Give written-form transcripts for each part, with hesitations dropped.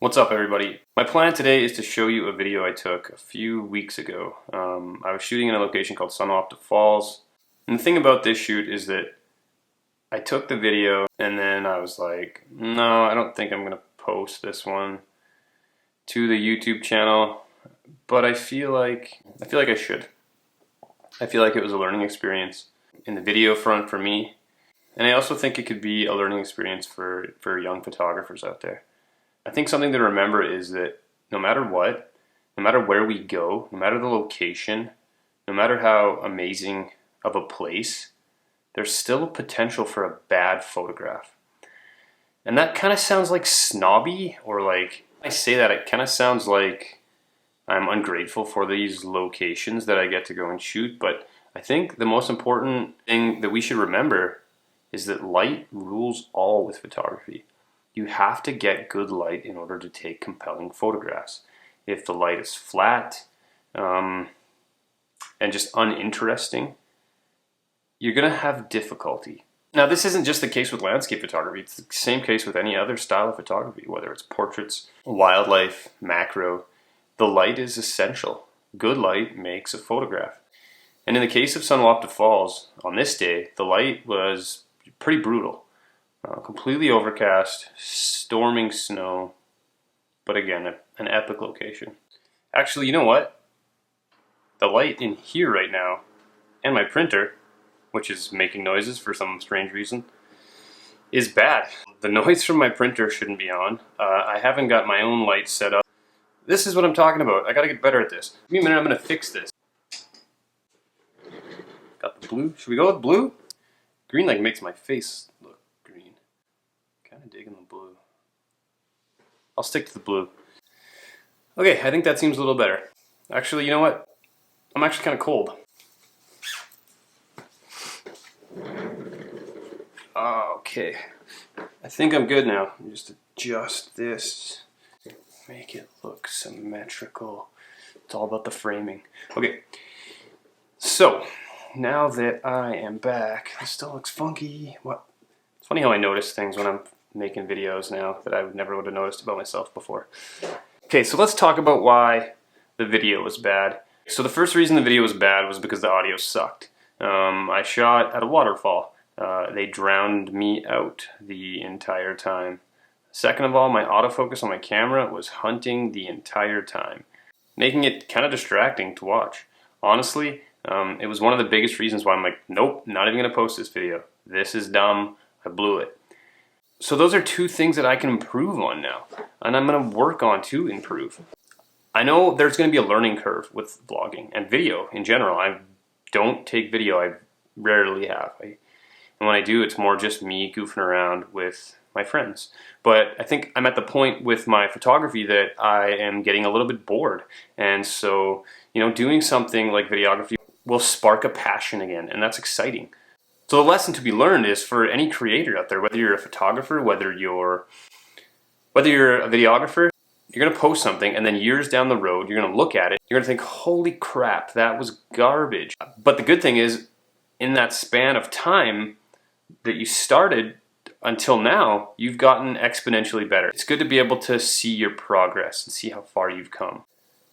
What's up, everybody? My plan today is to show you a video I took a few weeks ago. I was shooting in a location called Sunwatpa Falls. And the thing about this shoot is that I took the video and then I was like, no, I don't think I'm going to post this one to the YouTube channel, but I feel like I should. I feel like it was a learning experience in the video front for me, and I also think it could be a learning experience for young photographers out there. I think something to remember is that no matter what, no matter where we go, no matter the location, no matter how amazing of a place, there's still a potential for a bad photograph. And that kind of sounds like snobby, or like, when I say that, it kind of sounds like I'm ungrateful for these locations that I get to go and shoot, but I think the most important thing that we should remember is that light rules all with photography. You have to get good light in order to take compelling photographs. If the light is flat and just uninteresting, you're going to have difficulty. Now, this isn't just the case with landscape photography. It's the same case with any other style of photography, whether it's portraits, wildlife, macro. The light is essential. Good light makes a photograph. And in the case of Sunwatpa Falls, on this day, the light was pretty brutal. Completely overcast, storming snow, but again, an epic location. Actually, you know what? The light in here right now, and my printer, which is making noises for some strange reason, is bad. The noise from my printer shouldn't be on. I haven't got my own light set up. This is what I'm talking about. I gotta get better at this. Give me a minute, I'm gonna fix this. Got the blue. Should we go with blue? Green like makes my face look green. Kinda digging the blue. I'll stick to the blue. Okay, I think that seems a little better. Actually, you know what? I'm actually kinda cold. Okay. I think I'm good now. Just adjust this. Make it look symmetrical. It's all about the framing. Okay, so now that I am back, this still looks funky. What? It's funny how I notice things when I'm making videos now that I never would have noticed about myself before. Okay, so let's talk about why the video was bad. So the first reason the video was bad was because the audio sucked. I shot at a waterfall. They drowned me out the entire time. Second of all, my autofocus on my camera was hunting the entire time, making it kind of distracting to watch. Honestly, it was one of the biggest reasons why I'm like, nope, not even going to post this video. This is dumb. I blew it. So those are two things that I can improve on now, and I'm going to work on to improve. I know there's going to be a learning curve with vlogging and video in general. I don't take video. I rarely have. And when I do, it's more just me goofing around with my friends. But I think I'm at the point with my photography that I am getting a little bit bored. And so, doing something like videography will spark a passion again, and that's exciting. So the lesson to be learned is for any creator out there, whether you're a photographer, whether you're a videographer, you're gonna post something and then years down the road, you're gonna look at it, you're gonna think, holy crap, that was garbage. But the good thing is, in that span of time that you started until now, you've gotten exponentially better. It's good to be able to see your progress and see how far you've come.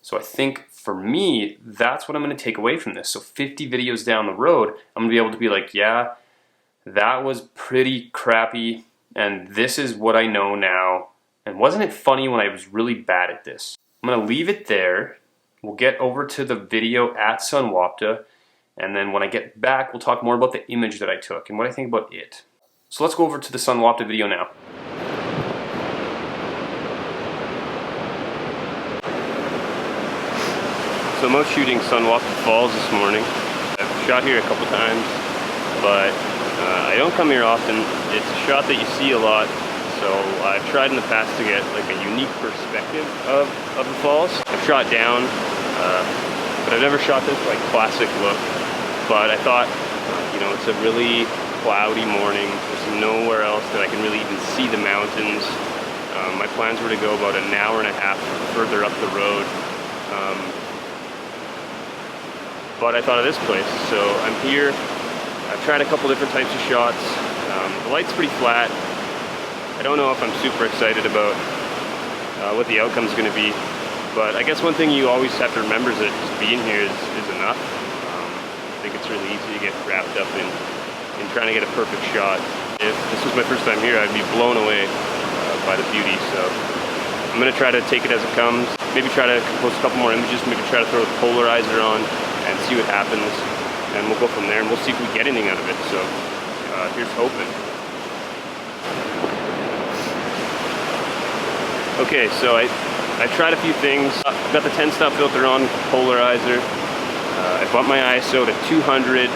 So I think for me, that's what I'm going to take away from this. So 50 videos down the road, I'm going to be able to be like, yeah, that was pretty crappy, and this is what I know now. And wasn't it funny when I was really bad at this? I'm going to leave it there. We'll get over to the video at Sunwapta, and then when I get back, we'll talk more about the image that I took and what I think about it. So let's go over to the Sunwapta video now. So I'm out shooting Sunwapta Falls this morning. I've shot here a couple times, but I don't come here often. It's a shot that you see a lot, so I've tried in the past to get like a unique perspective of the falls. I've shot down, but I've never shot this like classic look. But I thought, it's a really cloudy morning. There's nowhere else that I can really even see the mountains. My plans were to go about an hour and a half further up the road. But I thought of this place, so I'm here. I've tried a couple different types of shots. The light's pretty flat. I don't know if I'm super excited about what the outcome is going to be. But I guess one thing you always have to remember is that just being here is enough. I think it's really easy to get wrapped up in trying to get a perfect shot. If this was my first time here, I'd be blown away by the beauty. So I'm going to try to take it as it comes. Maybe try to post a couple more images, maybe try to throw the polarizer on and see what happens. And we'll go from there, and we'll see if we get anything out of it. So here's hoping. Okay, so I tried a few things. Got the 10-stop filter on, polarizer. I bumped my ISO to 200.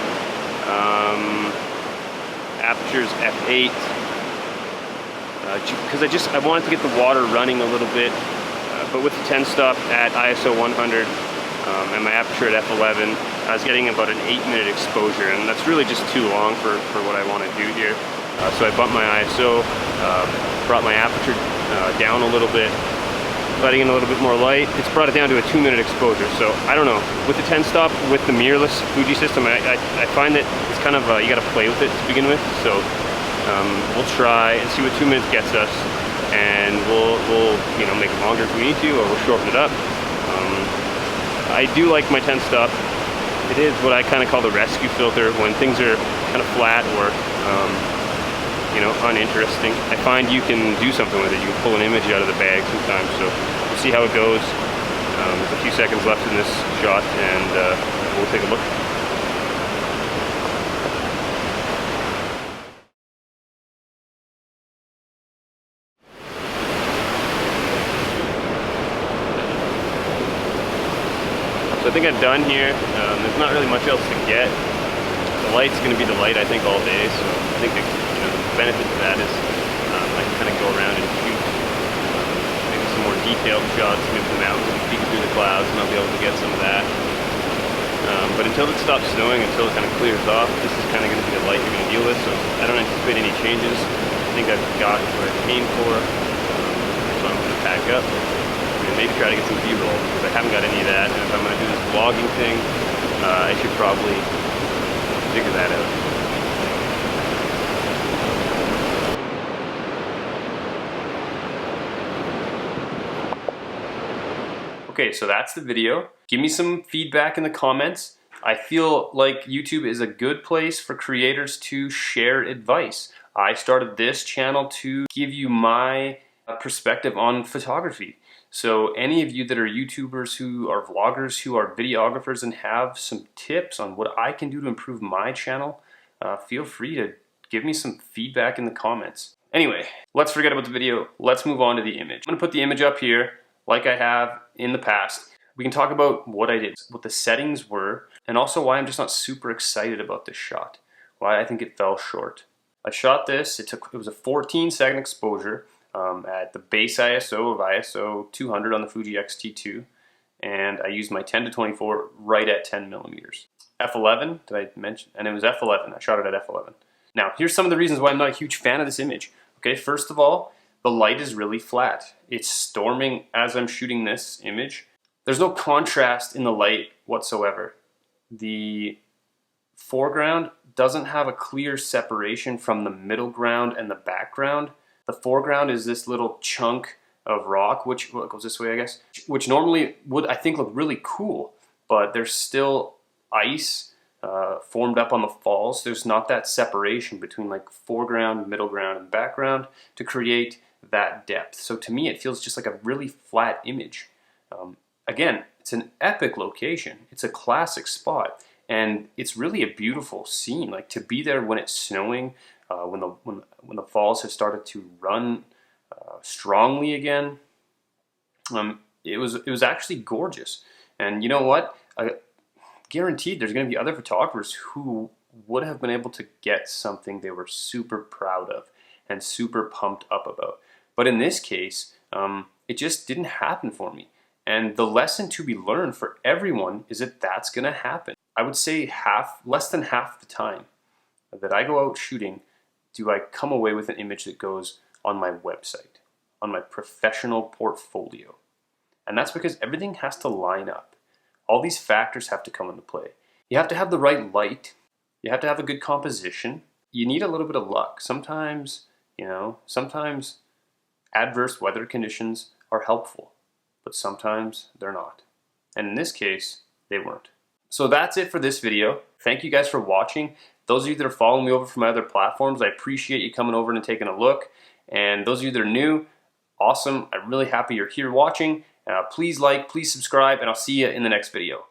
Aperture's f8. Because I wanted to get the water running a little bit. But with the 10-stop at ISO 100 and my aperture at f11, I was getting about an 8-minute exposure, and that's really just too long for what I want to do here. So I bumped my ISO, brought my aperture down a little bit, letting in a little bit more light. It's brought it down to a 2-minute exposure. So I don't know, with the 10-stop, with the mirrorless Fuji system, I find that it's kind of, you got to play with it to begin with. So we'll try and see what 2 minutes gets us, and we'll make it longer if we need to, or we'll shorten it up. I do like my 10-stop. It is what I kind of call the rescue filter when things are kind of flat or uninteresting. I find you can do something with it. You can pull an image out of the bag sometimes. So we'll see how it goes. There's a few seconds left in this shot, and we'll take a look. So I think I'm done here. There's not really much else to get. The light's going to be the light, I think, all day. So I think the benefit to that is I can kind of go around and shoot maybe some more detailed shots, maybe the mountains and peek through the clouds, and I'll be able to get some of that. But until it stops snowing, until it kind of clears off, this is kind of going to be the light you're going to deal with. So I don't anticipate any changes. I think I've got what I came for. So I'm going to pack up. And maybe try to get some B-roll, because I haven't got any of that, and if I'm going to do this vlogging thing, I should probably figure that out. Okay, so that's the video. Give me some feedback in the comments. I feel like YouTube is a good place for creators to share advice. I started this channel to give you my perspective on photography. So any of you that are YouTubers, who are vloggers, who are videographers, and have some tips on what I can do to improve my channel, feel free to give me some feedback in the comments. Anyway, let's forget about the video. Let's move on to the image. I'm gonna put the image up here like I have in the past. We can talk about what I did, what the settings were, and also why I'm just not super excited about this shot, why I think it fell short. I shot this, it was a 14-second exposure at the base ISO of ISO 200 on the Fuji X-T2, and I used my 10-24 right at 10 millimeters. F11, did I mention? And it was F11, I shot it at F11. Now, here's some of the reasons why I'm not a huge fan of this image. Okay, first of all, the light is really flat. It's storming as I'm shooting this image. There's no contrast in the light whatsoever. The foreground doesn't have a clear separation from the middle ground and the background. The foreground is this little chunk of rock, which goes this way, I guess, which normally would, I think, look really cool, but there's still ice formed up on the falls. There's not that separation between like foreground, middle ground, and background to create that depth. So to me, it feels just like a really flat image. Again, it's an epic location. It's a classic spot, and it's really a beautiful scene. Like, to be there when it's snowing, when the falls have started to run strongly again, it was actually gorgeous. And you know what? Guaranteed there's going to be other photographers who would have been able to get something they were super proud of and super pumped up about. But in this case, it just didn't happen for me. And the lesson to be learned for everyone is that that's going to happen. I would say less than half the time that I go out shooting, do I come away with an image that goes on my website, on my professional portfolio. And that's because everything has to line up. All these factors have to come into play. You have to have the right light. You have to have a good composition. You need a little bit of luck. Sometimes adverse weather conditions are helpful, but sometimes they're not. And in this case, they weren't. So that's it for this video. Thank you guys for watching. Those of you that are following me over from my other platforms, I appreciate you coming over and taking a look. And those of you that are new, awesome. I'm really happy you're here watching. Please like, please subscribe, and I'll see you in the next video.